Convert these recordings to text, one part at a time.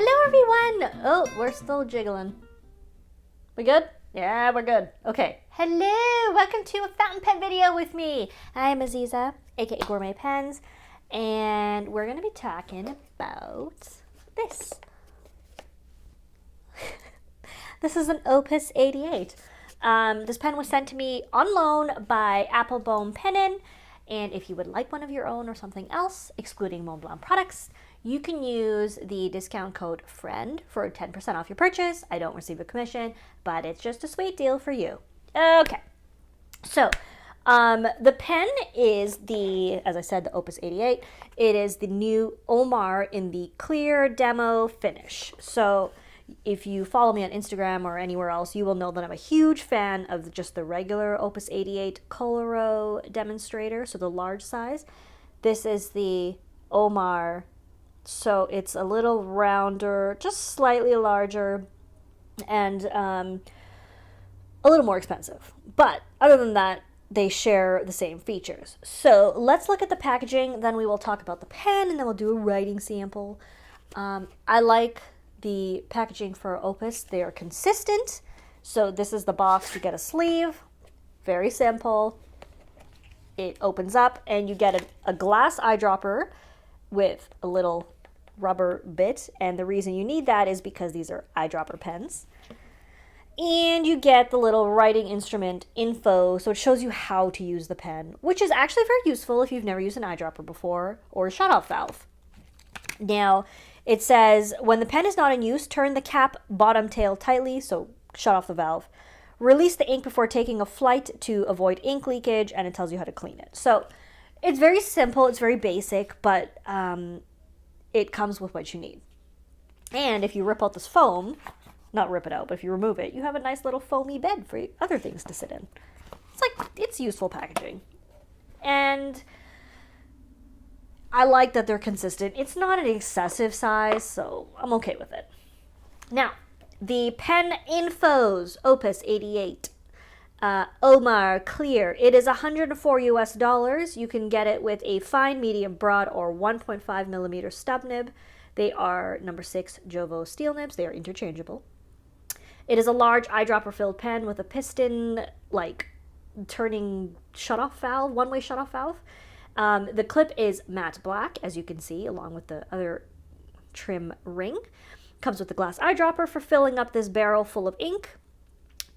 Hello everyone! Oh, we're still jiggling. We good? Yeah, we're good. Okay. Hello! Welcome to a fountain pen video with me. I'm Aziza, aka Gourmet Pens, and we're going to be talking about this. This is an Opus88. This pen was sent to me on loan by Applebone Pennin, and if you would like one of your own or something else, excluding Mont Blanc products, you can use the discount code FRIEND for 10% off your purchase. I don't receive a commission, but it's just a sweet deal for you. Okay, so the pen is the, as I said, the Opus88. It is the new Omar in the Clear Demo finish. So if you follow me on Instagram or anywhere else, you will know that I'm a huge fan of just the regular Opus88 Koloro Demonstrator, so the large size. This is the Omar, so it's a little rounder, just slightly larger, and a little more expensive. But other than that, they share the same features. So let's look at the packaging, then we will talk about the pen, and then we'll do a writing sample. I like the packaging for Opus. They are consistent. So this is the box. You get a sleeve, very simple. It opens up and you get a glass eyedropper with a little rubber bit, and the reason you need that is because these are eyedropper pens. And you get the little writing instrument info, so it shows you how to use the pen, which is actually very useful if you've never used an eyedropper before, or a shutoff valve. Now, it says, when the pen is not in use, turn the cap bottom tail tightly, so shut off the valve. Release the ink before taking a flight to avoid ink leakage, and it tells you how to clean it. So it's very simple, it's very basic, but it comes with what you need. And if you rip out this foam, not rip it out, but if you remove it, you have a nice little foamy bed for other things to sit in. It's useful packaging. And I like that they're consistent. It's not an excessive size, so I'm okay with it. Now, the pen infos, Opus88, Omar Clear. It is $104 US. You can get it with a fine, medium, broad, or 1.5 millimeter stub nib. They are number 6 Jovo steel nibs. They are interchangeable. It is a large eyedropper filled pen with a piston, turning shutoff valve, one-way shutoff valve. The clip is matte black, as you can see, along with the other trim ring. Comes with the glass eyedropper for filling up this barrel full of ink.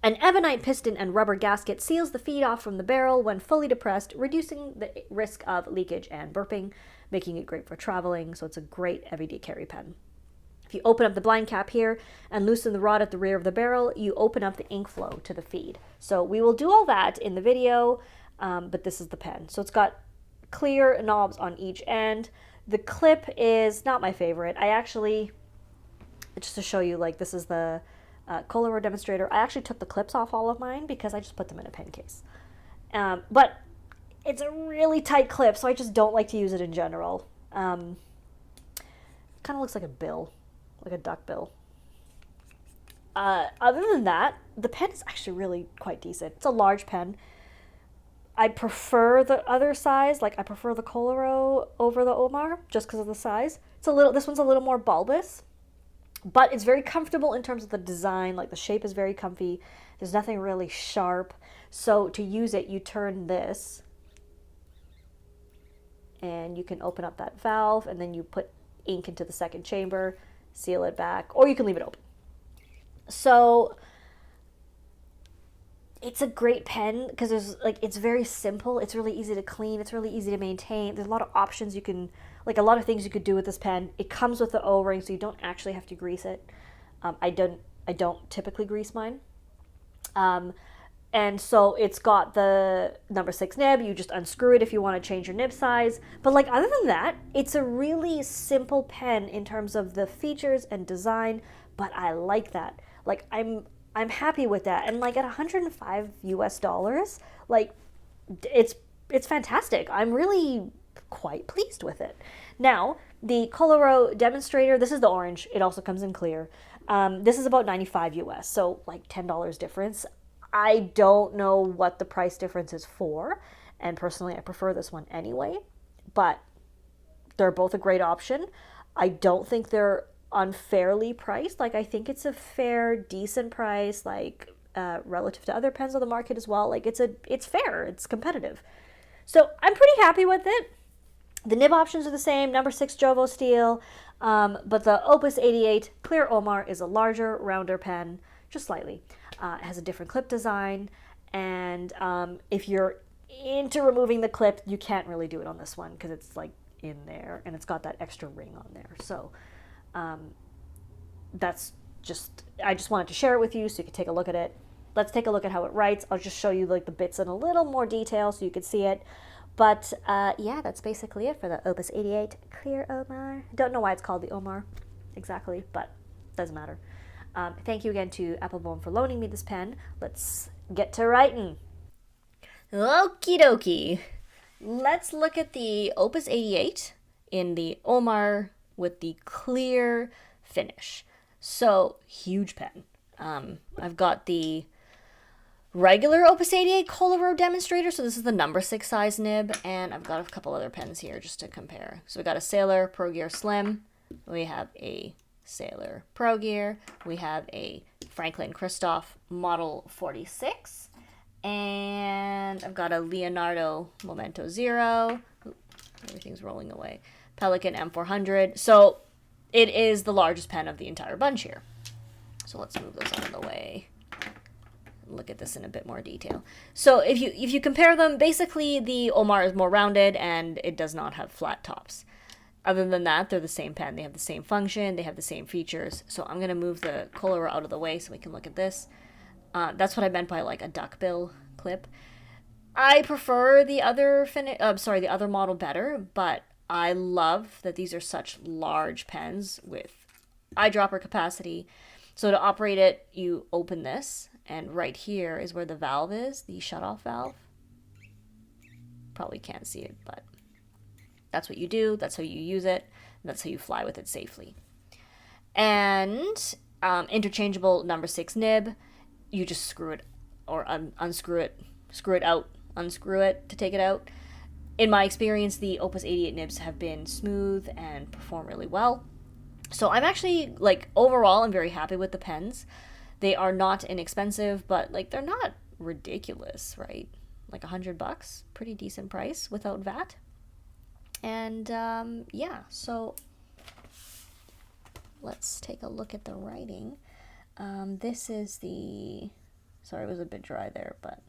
An ebonite piston and rubber gasket seals the feed off from the barrel when fully depressed, reducing the risk of leakage and burping, making it great for traveling, so it's a great everyday carry pen. If you open up the blind cap here and loosen the rod at the rear of the barrel, you open up the ink flow to the feed. So we will do all that in the video, but this is the pen. So it's got clear knobs on each end. The clip is not my favorite. I actually, just to show you, this is the Koloro Demonstrator. I actually took the clips off all of mine because I just put them in a pen case. But it's a really tight clip, so I just don't like to use it in general. Kind of looks like a bill, like a duck bill. Other than that, the pen is actually really quite decent. It's a large pen. I prefer the other size, I prefer the Koloro over the Omar, just because of the size. This one's a little more bulbous, but it's very comfortable in terms of the design. The shape is very comfy. There's nothing really sharp. So to use it, you turn this, and you can open up that valve, and then you put ink into the second chamber, seal it back, or you can leave it open. So it's a great pen because it's very simple. It's really easy to clean. It's really easy to maintain. There's a lot of options you can, a lot of things you could do with this pen. It comes with the O-ring, so you don't actually have to grease it. I don't typically grease mine. And so it's got the number 6 nib. You just unscrew it if you want to change your nib size. But other than that, it's a really simple pen in terms of the features and design. But I like that. I'm happy with that. And at $105 US, it's fantastic. I'm really quite pleased with it. Now, the Koloro Demonstrator, this is the orange. It also comes in clear. This is about $95 US, so $10 difference. I don't know what the price difference is for, and personally I prefer this one anyway, but they're both a great option. I don't think they're unfairly priced. Like, I think it's a fair, decent price, like, relative to other pens on the market as well. Like, it's fair, it's competitive. So I'm pretty happy with it. The nib options are the same, number 6 Jovo steel, but the Opus 88 Clear Omar is a larger, rounder pen, just slightly. It has a different clip design, and if you're into removing the clip, you can't really do it on this one because it's like in there, and it's got that extra ring on there. So that's just, I just wanted to share it with you so you could take a look at it. Let's take a look at how it writes. I'll just show you like the bits in a little more detail so you could see it. But yeah, that's basically it for the Opus 88 Clear Omar. Don't know why it's called the Omar exactly, but doesn't matter. Thank you again to Applebaum for loaning me this pen. Let's get to writing. Okie dokie. Let's look at the Opus 88 in the Omar with the clear finish. So, huge pen. I've got the regular Opus 88 Koloro Demonstrator, so this is the number 6 size nib, and I've got a couple other pens here just to compare. So we got a Sailor Pro Gear Slim, we have a Sailor Pro Gear, we have a Franklin Christoph Model 46, and I've got a Leonardo Momento Zero. Ooh, everything's rolling away. Pelican M400. So it is the largest pen of the entire bunch here. So let's move those out of the way. Look at this in a bit more detail. So if you compare them, basically the Omar is more rounded and it does not have flat tops. Other than that, they're the same pen. They have the same function. They have the same features. So I'm going to move the Koloro out of the way so we can look at this. That's what I meant by like a duckbill clip. I prefer the other the other model better, but I love that these are such large pens with eyedropper capacity. So to operate it, you open this, and right here is where the valve is, the shutoff valve. Probably can't see it, but that's what you do. That's how you use it. And that's how you fly with it safely. And interchangeable number 6 nib. You just screw it or unscrew it, screw it out, unscrew it to take it out. In my experience, the Opus 88 nibs have been smooth and perform really well. So I'm actually, like, overall, I'm very happy with the pens. They are not inexpensive, but, like, they're not ridiculous, right? Like $100, pretty decent price without VAT. And, yeah, so let's take a look at the writing. This is the, sorry, it was a bit dry there, but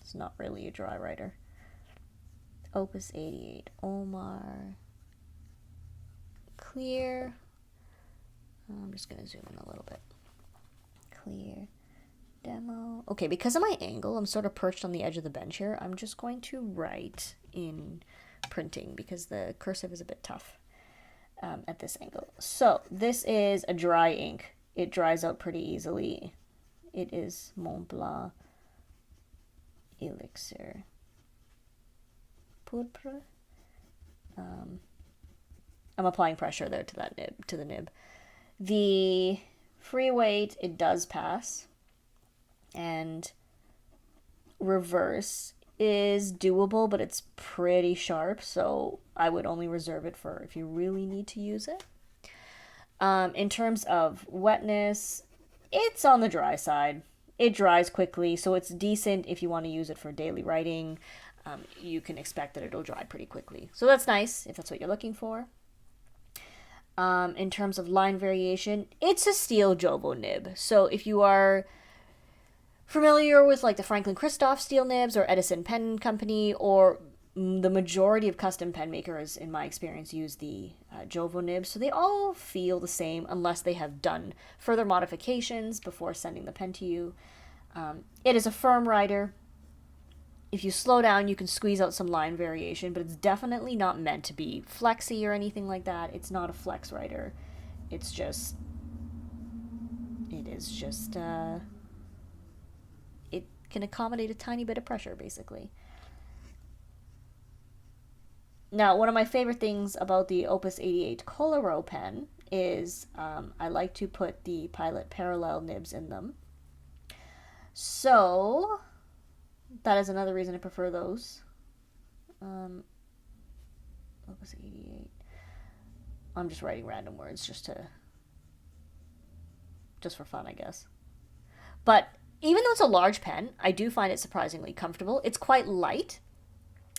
it's not really a dry writer. Opus 88, Omar Clear. I'm just going to zoom in a little bit. Clear Demo. Okay, because of my angle, I'm sort of perched on the edge of the bench here. I'm just going to write in printing because the cursive is a bit tough at this angle. So this is a dry ink. It dries out pretty easily. It is Montblanc Elixir Pourpre. I'm applying pressure there to that nib, to the nib. The free weight, it does pass, and reverse is doable, but it's pretty sharp, so I would only reserve it for if you really need to use it. In terms of wetness, it's on the dry side. It dries quickly, so it's decent if you want to use it for daily writing. You can expect that it'll dry pretty quickly. So that's nice if that's what you're looking for. In terms of line variation, it's a steel Jovo nib. So if you are familiar with like the Franklin Christoph steel nibs or Edison Pen Company, or the majority of custom pen makers, in my experience, use the Jovo nibs. So they all feel the same unless they have done further modifications before sending the pen to you. It is a firm writer. If you slow down, you can squeeze out some line variation, but it's definitely not meant to be flexy or anything like that. It's not a flex writer. It's just, it can accommodate a tiny bit of pressure, basically. Now, one of my favorite things about the Opus 88 Koloro pen is I like to put the Pilot parallel nibs in them. So that is another reason I prefer those. Opus 88. I'm just writing random words just for fun, I guess. But even though it's a large pen, I do find it surprisingly comfortable. It's quite light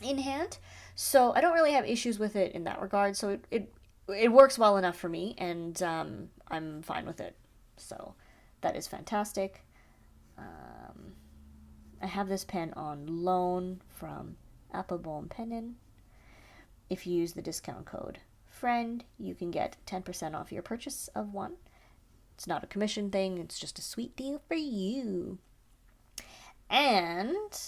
in hand, so I don't really have issues with it in that regard. So it works well enough for me, and I'm fine with it. So that is fantastic. I have this pen on loan from Applebaum Pennon. If you use the discount code FRIEND, you can get 10% off your purchase of one. It's not a commission thing, it's just a sweet deal for you. And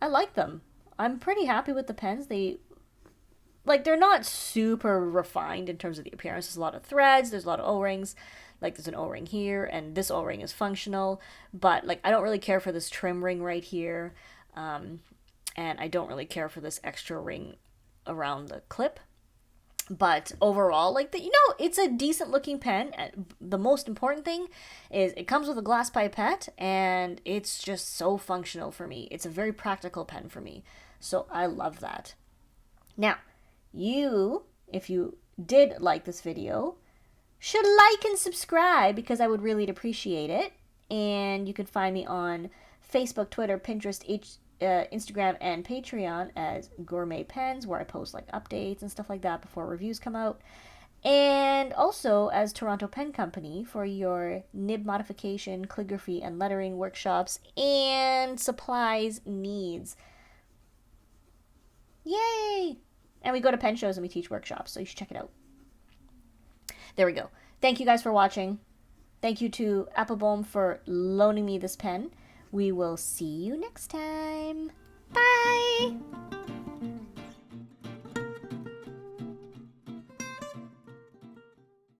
I like them. I'm pretty happy with the pens. They're not super refined in terms of the appearance. There's a lot of threads, there's a lot of O-rings. Like there's an O-ring here, and this O-ring is functional, but like I don't really care for this trim ring right here, and I don't really care for this extra ring around the clip. But overall, like it's a decent looking pen. The most important thing is it comes with a glass pipette, and it's just so functional for me. It's a very practical pen for me, so I love that. Now, if you did like this video, should like and subscribe, because I would really appreciate it. And you can find me on Facebook, Twitter, Pinterest, Instagram, and Patreon as Gourmet Pens, where I post like updates and stuff like that before reviews come out. And also as Toronto Pen Company for your nib modification, calligraphy, and lettering workshops and supplies needs. Yay! And we go to pen shows and we teach workshops, so you should check it out. There we go. Thank you guys for watching. Thank you to Applebaum for loaning me this pen. We will see you next time. Bye!